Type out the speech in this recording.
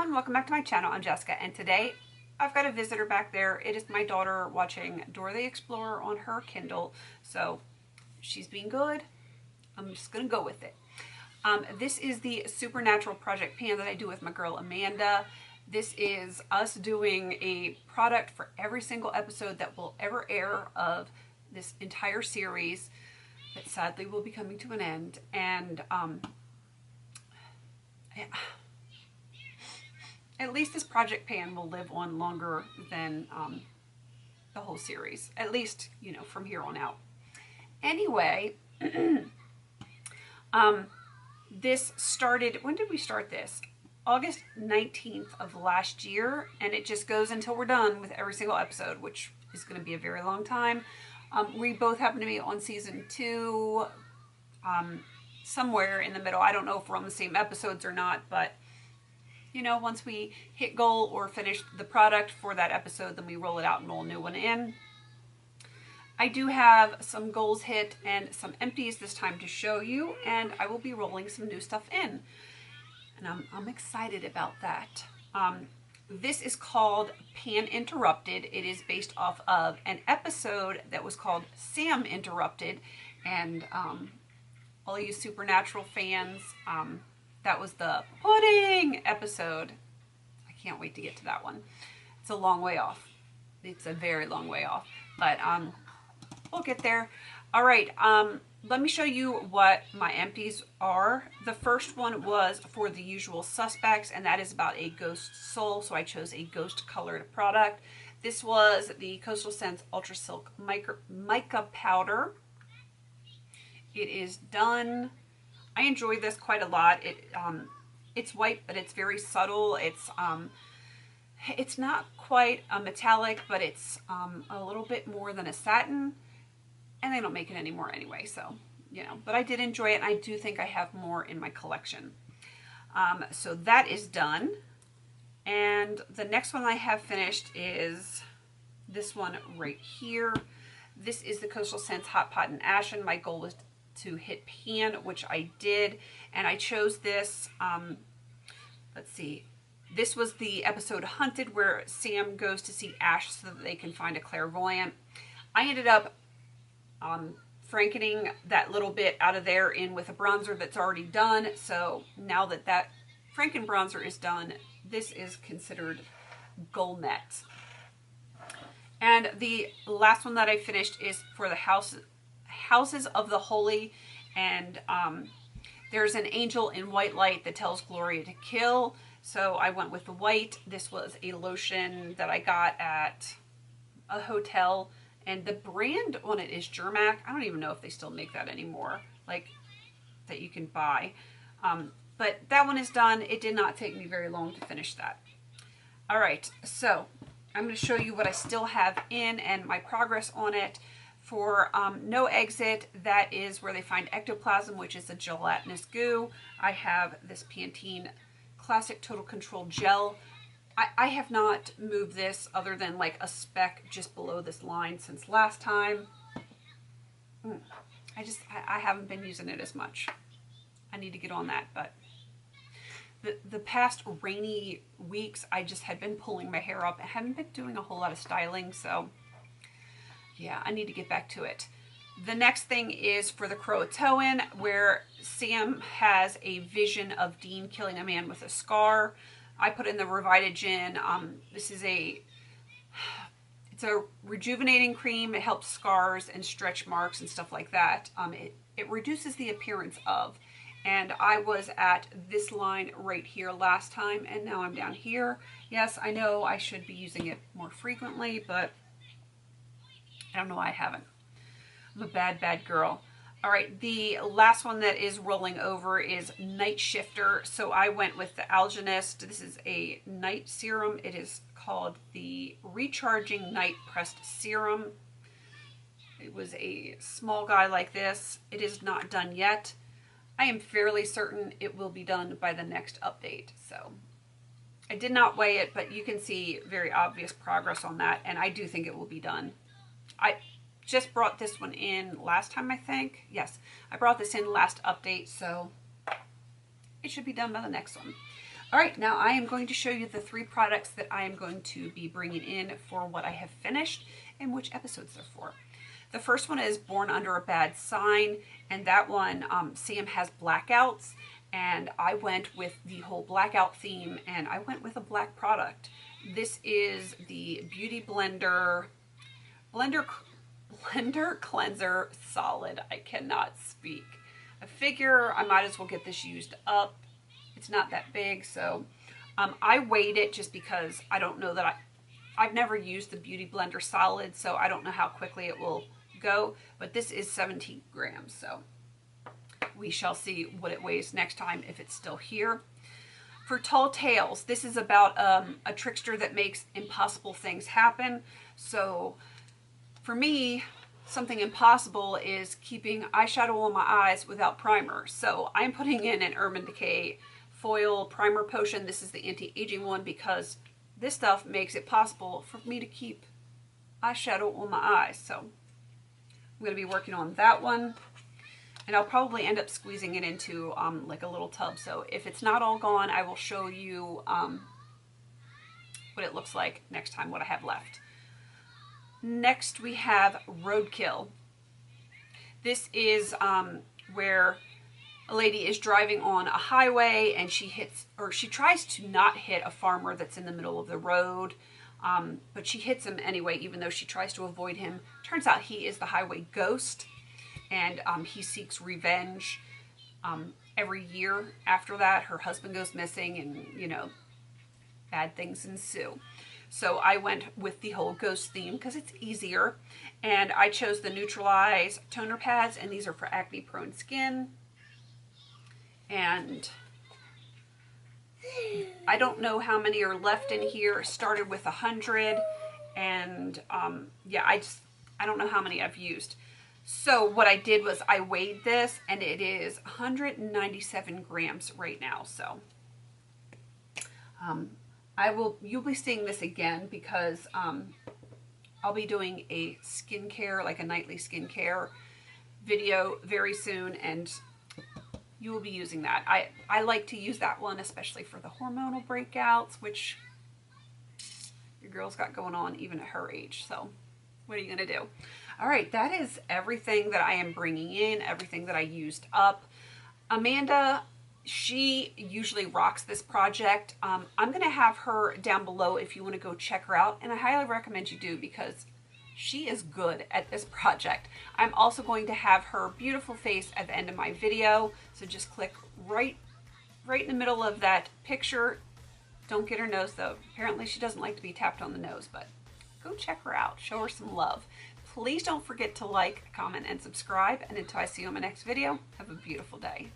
everyone, welcome back to my channel. I'm Jessica, and today I've got a visitor back there. It is my daughter watching Dora the Explorer on her Kindle, so she's being good. I'm just gonna go with it. This is the Supernatural Project Pan that I do with my girl Amanda. This is us doing a product for every single episode that will ever air of this entire series that sadly will be coming to an end. And at least this Project Pan will live on longer than the whole series. At least, you know, from here on out. Anyway, this started, when did we start this? August 19th of last year, and it just goes until we're done with every single episode, which is going to be a very long time. We both happen to be on season 2, somewhere in the middle. I don't know if we're on the same episodes or not, but you know, once we hit goal or finish the product for that episode, then we roll it out and roll a new one in. I do have some goals hit and some empties this time to show you, and I will be rolling some new stuff in. And I'm excited about that. This is called Pan Interrupted. It is based off of an episode that was called Sam Interrupted. And all you Supernatural fans, that was the pudding episode. I can't wait to get to that one. It's a long way off. It's a very long way off. But we'll get there. All right. Let me show you what my empties are. The first one was for the usual suspects, and that is about a ghost soul. So I chose a ghost colored product. This was the Coastal Scents Ultra Silk Mica Powder. It is done. I enjoy this quite a lot. It's white, but it's very subtle. It's not quite a metallic, but it's a little bit more than a satin. And they don't make it anymore anyway, so, you know. But I did enjoy it, and I do think I have more in my collection. So that is done. And the next one I have finished is this one right here. This is the Coastal Scents Hot Pot and Ashen. My goal was to hit pan, which I did. And I chose this, let's see. This was the episode Hunted, where Sam goes to see Ash so that they can find a clairvoyant. I ended up frankening that little bit out of there in with a bronzer that's already done. So now that that Franken bronzer is done, this is considered goal met. And the last one that I finished is for the Houses of the Holy. And there's an angel in white light that tells Gloria to kill. So I went with the white. This was a lotion that I got at a hotel. And the brand on it is Germac. I don't even know if they still make that anymore, like that you can buy. But that one is done. It did not take me very long to finish that. All right, so I'm going to show you what I still have in and my progress on it. For No Exit, that is where they find ectoplasm, which is a gelatinous goo. I have this PanteneClassic Total Control Gel. I have not moved this other than like a speck just below this line since last time. I haven't been using it as much. I need to get on that, but the past rainy weeks, I just had been pulling my hair up. I haven't been doing a whole lot of styling, so yeah, I need to get back to it. The next thing is for the Croatoan, where Sam has a vision of Dean killing a man with a scar. I put in the Revitagen. This is it's a rejuvenating cream. It helps scars and stretch marks and stuff like that. It reduces the appearance of. And I was at this line right here last time, and now I'm down here. Yes, I know I should be using it more frequently, but I don't know why I haven't. I'm a bad, bad girl. All right, the last one that is rolling over is Nightshifter. So I went with the Algenist. This is a night serum. It is called the Recharging Night Pressed Serum. It was a small guy like this. It is not done yet. I am fairly certain it will be done by the next update. So I did not weigh it, but you can see very obvious progress on that, and I do think it will be done. I just brought this one in last time, I think. Yes, I brought this in last update, so it should be done by the next one. All right, now I am going to show you the 3 products that I am going to be bringing in for what I have finished and which episodes they're for. The first one is Born Under a Bad Sign, and that one, Sam has blackouts, and I went with the whole blackout theme, and I went with a black product. This is the Beauty Blender Cleanser Solid. I cannot speak. I figure I might as well get this used up. It's not that big, so I weighed it just because I don't know that I've never used the Beauty Blender Solid, so I don't know how quickly it will go, but this is 17 grams, so we shall see what it weighs next time if it's still here. For Tall Tales, this is about a trickster that makes impossible things happen. So for me, something impossible is keeping eyeshadow on my eyes without primer. So I'm putting in an Urban Decay foil primer potion. This is the anti-aging one because this stuff makes it possible for me to keep eyeshadow on my eyes. So I'm going to be working on that one. And I'll probably end up squeezing it into like a little tub. So if it's not all gone, I will show you what it looks like next time, what I have left. Next we have Roadkill. This is where a lady is driving on a highway and she tries to not hit a farmer that's in the middle of the road, but she hits him anyway, even though she tries to avoid him. Turns out he is the highway ghost, and he seeks revenge. Every year after that, her husband goes missing and, you know, bad things ensue. So I went with the whole ghost theme because it's easier, and I chose the Neutralyze toner pads, and these are for acne prone skin. And I don't know how many are left in here. Started with 100, and yeah, I don't know how many I've used. So what I did was I weighed this, and it is 197 grams right now. So you'll be seeing this again because I'll be doing a skincare, like a nightly skincare video very soon, and you will be using that. I like to use that one, especially for the hormonal breakouts, which your girl's got going on even at her age. So what are you going to do? All right, that is everything that I am bringing in, everything that I used up. Amanda, she usually rocks this project. I'm going to have her down below if you want to go check her out, and I highly recommend you do because she is good at this project. I'm also going to have her beautiful face at the end of my video, so just click right in the middle of that picture. Don't get her nose though. Apparently she doesn't like to be tapped on the nose, but go check her out. Show her some love. Please don't forget to like, comment, and subscribe. And until I see you in my next video, have a beautiful day.